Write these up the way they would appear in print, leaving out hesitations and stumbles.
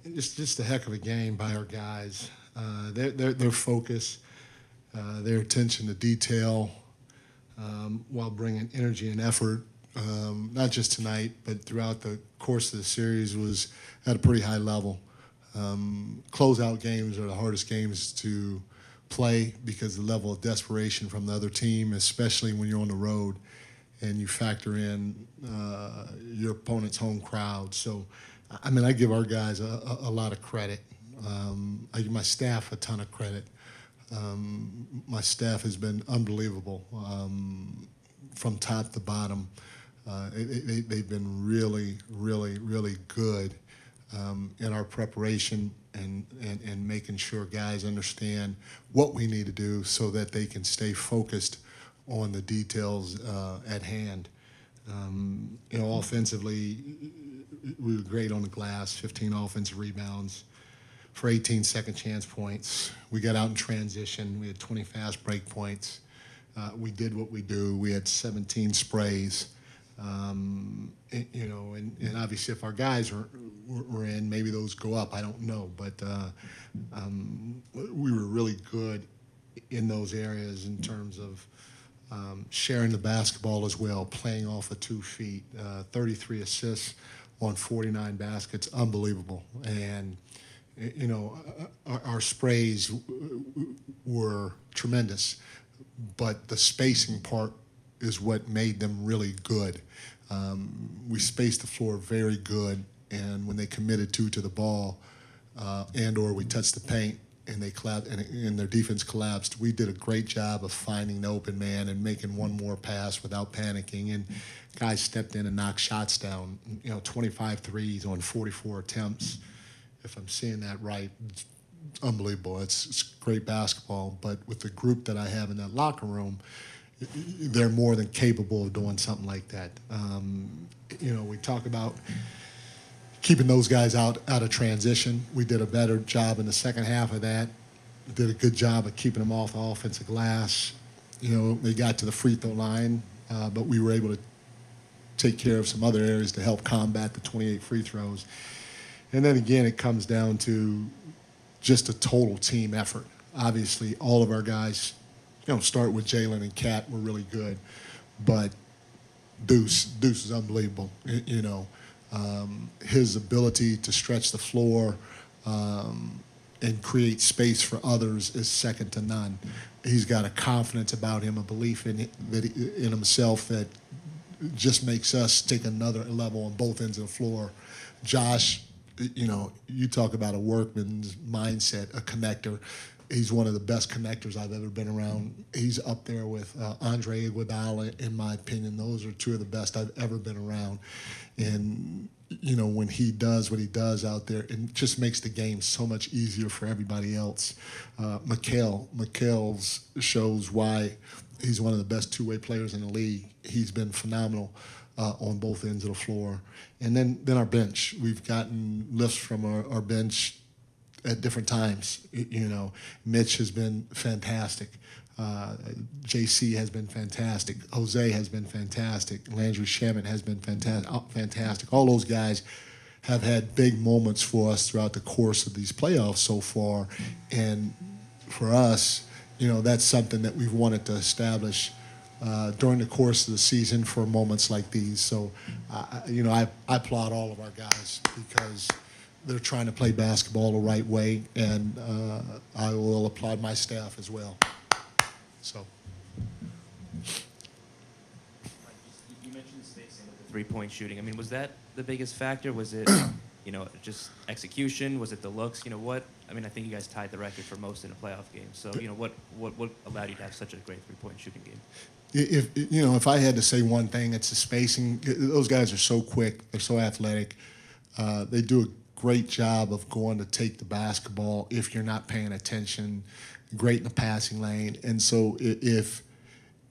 Just a heck of a game by our guys. Their focus, their attention to detail, while bringing energy and effort, not just tonight, but throughout the course of the series, was at a pretty high level. Closeout games are the hardest games to play because the level of desperation from the other team, especially when you're on the road and you factor in your opponent's home crowd. So, I mean, I give our guys a lot of credit. I give my staff a ton of credit. My staff has been unbelievable from top to bottom. They've been really, really, really good in our preparation and making sure guys understand what we need to do so that they can stay focused on the details at hand. Offensively, we were great on the glass, 15 offensive rebounds for 18 second chance points. We got out in transition. We had 20 fast break points. We did what we do. We had 17 sprays. And obviously if our guys were in, maybe those go up. I don't know. But we were really good in those areas in terms of sharing the basketball as well, playing off of 2 feet, 33 assists on 49 baskets, unbelievable. And, our sprays were tremendous, but the spacing part is what made them really good. We spaced the floor very good, and when they committed to the ball and/or we touched the paint, and they collapsed, and their defense collapsed, we did a great job of finding the open man and making one more pass without panicking. And guys stepped in and knocked shots down. 25 threes on 44 attempts. If I'm seeing that right, it's unbelievable. It's great basketball. But with the group that I have in that locker room, they're more than capable of doing something like that. We talk about keeping those guys out of transition. We did a better job in the second half of that. Did a good job of keeping them off the offensive glass. They got to the free throw line, but we were able to take care of some other areas to help combat the 28 free throws. And then again, it comes down to just a total team effort. Obviously, all of our guys, start with Jalen and Kat, were really good, but Deuce is unbelievable. His ability to stretch the floor and create space for others is second to none. He's got a confidence about him, a belief in himself that just makes us take another level on both ends of the floor. Josh, you talk about a workman's mindset, a connector. He's one of the best connectors I've ever been around. He's up there with Andre Iguodala, in my opinion. Those are two of the best I've ever been around. And, when he does what he does out there, it just makes the game so much easier for everybody else. Mikhail's shows why he's one of the best two-way players in the league. He's been phenomenal on both ends of the floor. And then our bench. We've gotten lifts from our bench at different times. Mitch has been fantastic. JC has been fantastic. Jose has been fantastic. Landry Shaman has been fantastic. All those guys have had big moments for us throughout the course of these playoffs so far. And for us, that's something that we've wanted to establish during the course of the season for moments like these. So, I applaud all of our guys because they're trying to play basketball the right way, and I will applaud my staff as well. So, you mentioned spacing with the three-point shooting. I mean, was that the biggest factor? Was it, just execution? Was it the looks? What? I mean, I think you guys tied the record for most in a playoff game. So, what allowed you to have such a great three-point shooting game? If I had to say one thing, it's the spacing. Those guys are so quick. They're so athletic. They do a great job of going to take the basketball if you're not paying attention. Great in the passing lane. And so if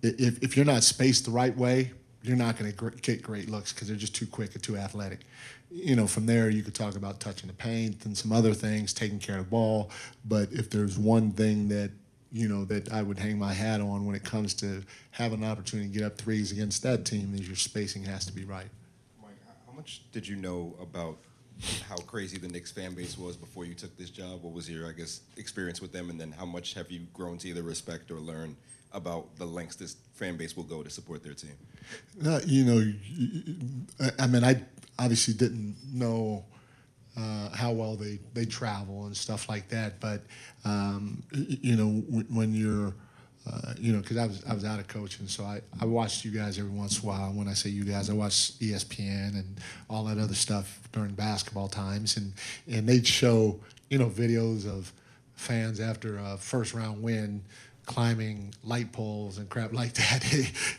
you're not spaced the right way, you're not going to get great looks because they're just too quick and too athletic. From there you could talk about touching the paint and some other things, taking care of the ball. But if there's one thing that that I would hang my hat on when it comes to having an opportunity to get up threes against that team, is your spacing has to be right. Mike, how much did you know about how crazy the Knicks fan base was before you took this job? What was your, I guess, experience with them, and then how much have you grown to either respect or learn about the lengths this fan base will go to support their team? You know, I mean, I obviously didn't know how well they travel and stuff like that, but you know, when you're you know, because I was out of coaching, so I watched you guys every once in a while. When I say you guys, I watched ESPN and all that other stuff during basketball times, and they'd show, you know, videos of fans after a first round win climbing light poles and crap like that,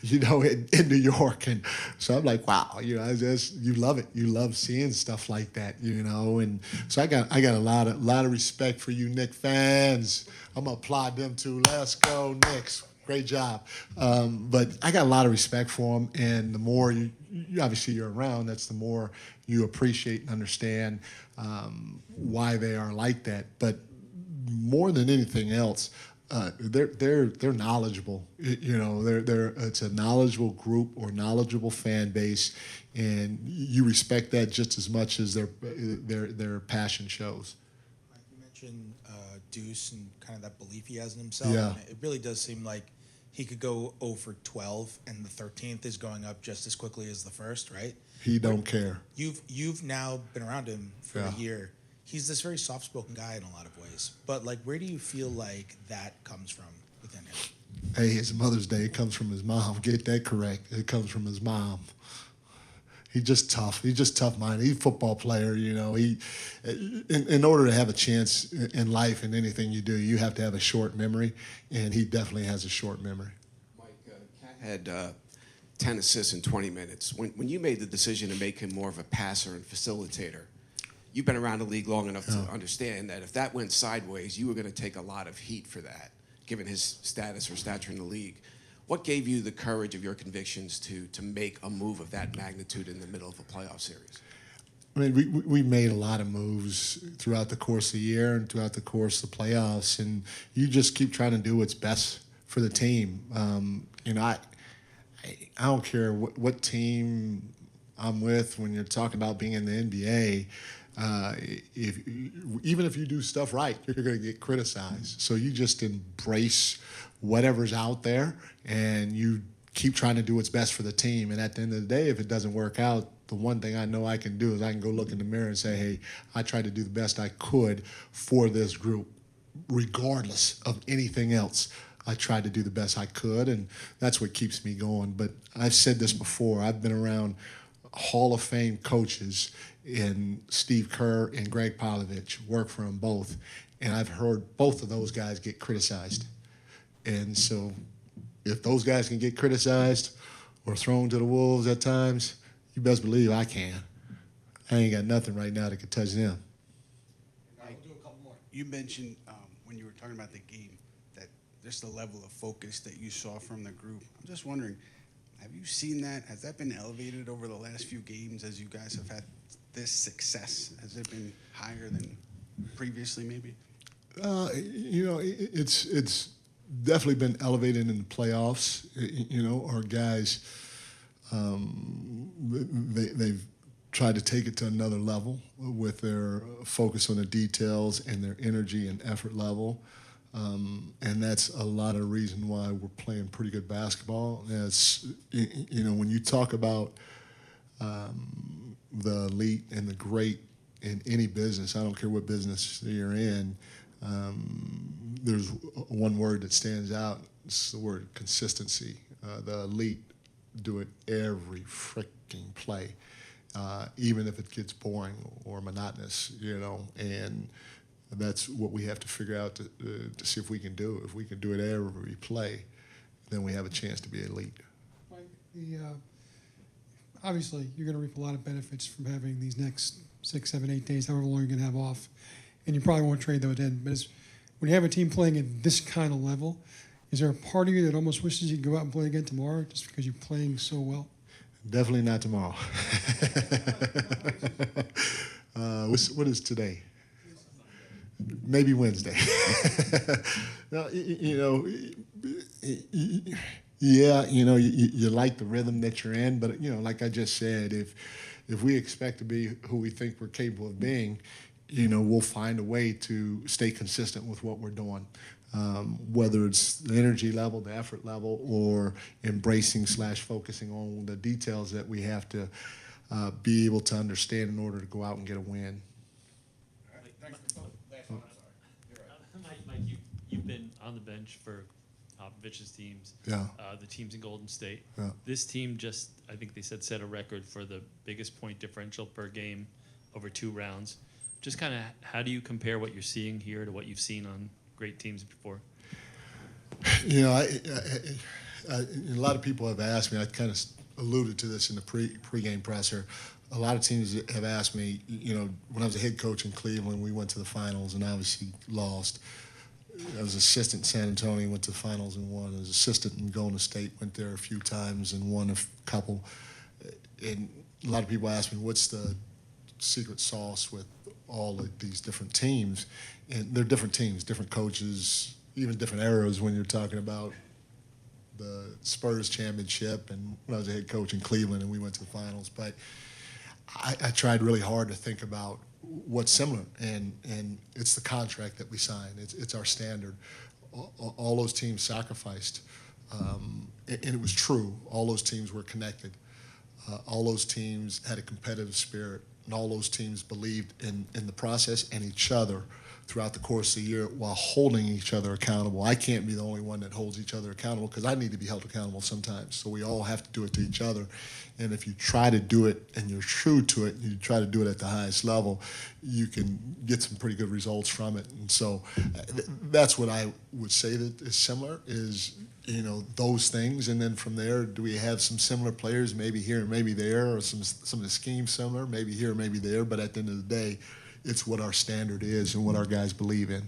you know, in New York. And so I'm like, wow, you know, you love it. You love seeing stuff like that, you know. And so I got a lot of respect for you Knicks fans. I'm gonna applaud them too. Let's go Knicks. Great job. But I got a lot of respect for them, and the more you obviously you're around, that's the more you appreciate and understand why they are like that. But more than anything else, they're knowledgeable. You know, it's a knowledgeable group or knowledgeable fan base, and you respect that just as much as their passion shows. You mentioned Deuce and kind of that belief he has in himself. Yeah. And it really does seem like he could go 0 for 12, and the 13th is going up just as quickly as the first, right? He don't care. You've now been around him for Yeah. a year. He's this very soft-spoken guy in a lot of ways. But, like, where do you feel like that comes from within him? Hey, it's Mother's Day. It comes from his mom. Get that correct. It comes from his mom. He's just tough. He's just tough-minded. He's a football player, you know. In order to have a chance in life and anything you do, you have to have a short memory, and he definitely has a short memory. Mike, Cat had 10 assists in 20 minutes. When you made the decision to make him more of a passer and facilitator, you've been around the league long enough to understand that if that went sideways, you were going to take a lot of heat for that, given his status or stature in the league. What gave you the courage of your convictions to make a move of that magnitude in the middle of a playoff series? I mean, we made a lot of moves throughout the course of the year and throughout the course of the playoffs, and you just keep trying to do what's best for the team. You know, I don't care what team I'm with when you're talking about being in the NBA. Even if you do stuff right, you're going to get criticized. So you just embrace whatever's out there, and you keep trying to do what's best for the team. And at the end of the day, if it doesn't work out, the one thing I know I can do is I can go look in the mirror and say, hey, I tried to do the best I could for this group, regardless of anything else. I tried to do the best I could, and that's what keeps me going. But I've said this before. I've been around Hall of Fame coaches in Steve Kerr and Greg Popovich, work for them both, and I've heard both of those guys get criticized. And so if those guys can get criticized or thrown to the wolves at times, you best believe I can. I ain't got nothing right now that could touch them. We'll do a couple more. You mentioned when you were talking about the game that just the level of focus that you saw from the group. I'm just wondering, have you seen that? Has that been elevated over the last few games as you guys have had this success? Has it been higher than previously, maybe? You know, it's definitely been elevated in the playoffs. You know, our guys, they've tried to take it to another level with their focus on the details and their energy and effort level. And that's a lot of reason why we're playing pretty good basketball. That's, you know, when you talk about the elite and the great in any business, I don't care what business you're in, there's one word that stands out. It's the word consistency. The elite do it every freaking play, even if it gets boring or monotonous, you know, and that's what we have to figure out to see if we can do. If we can do it every play, then we have a chance to be elite. Mike, obviously, you're going to reap a lot of benefits from having these next 6, 7, 8 days, however long you're going to have off, and you probably won't trade those in. But when you have a team playing at this kind of level, is there a part of you that almost wishes you could go out and play again tomorrow just because you're playing so well? Definitely not tomorrow. What is today? Maybe Wednesday. No, you know, yeah, you know, you like the rhythm that you're in, but you know, like I just said, if if we expect to be who we think we're capable of being, we'll find a way to stay consistent with what we're doing. Whether it's the energy level, the effort level, or embracing / focusing on the details that we have to be able to understand in order to go out and get a win. Mike, you've been on the bench for Popovich's teams, Yeah. The teams in Golden State. Yeah. This team just, I think they said, set a record for the biggest point differential per game over 2 rounds. Just kind of, how do you compare what you're seeing here to what you've seen on great teams before? A lot of people have asked me, I kind of alluded to this in the pregame presser. A lot of teams have asked me, when I was a head coach in Cleveland, we went to the finals and obviously lost. I was assistant in San Antonio, went to the finals and won. I was assistant in Golden State, went there a few times and won a couple. And a lot of people ask me, what's the secret sauce with all of these different teams? And they're different teams, different coaches, even different eras when you're talking about the Spurs championship and when I was a head coach in Cleveland and we went to the finals. But I tried really hard to think about what's similar, and it's the contract that we signed. It's our standard. All those teams sacrificed, and it was true. All those teams were connected. All those teams had a competitive spirit, and all those teams believed in the process and each other throughout the course of the year while holding each other accountable. I can't be the only one that holds each other accountable because I need to be held accountable sometimes. So we all have to do it to each other. And if you try to do it and you're true to it, and you try to do it at the highest level, you can get some pretty good results from it. And so that's what I would say that is similar is, those things. And then from there, do we have some similar players, maybe here and maybe there, or some of the schemes similar, maybe here, maybe there. But at the end of the day, it's what our standard is and what our guys believe in.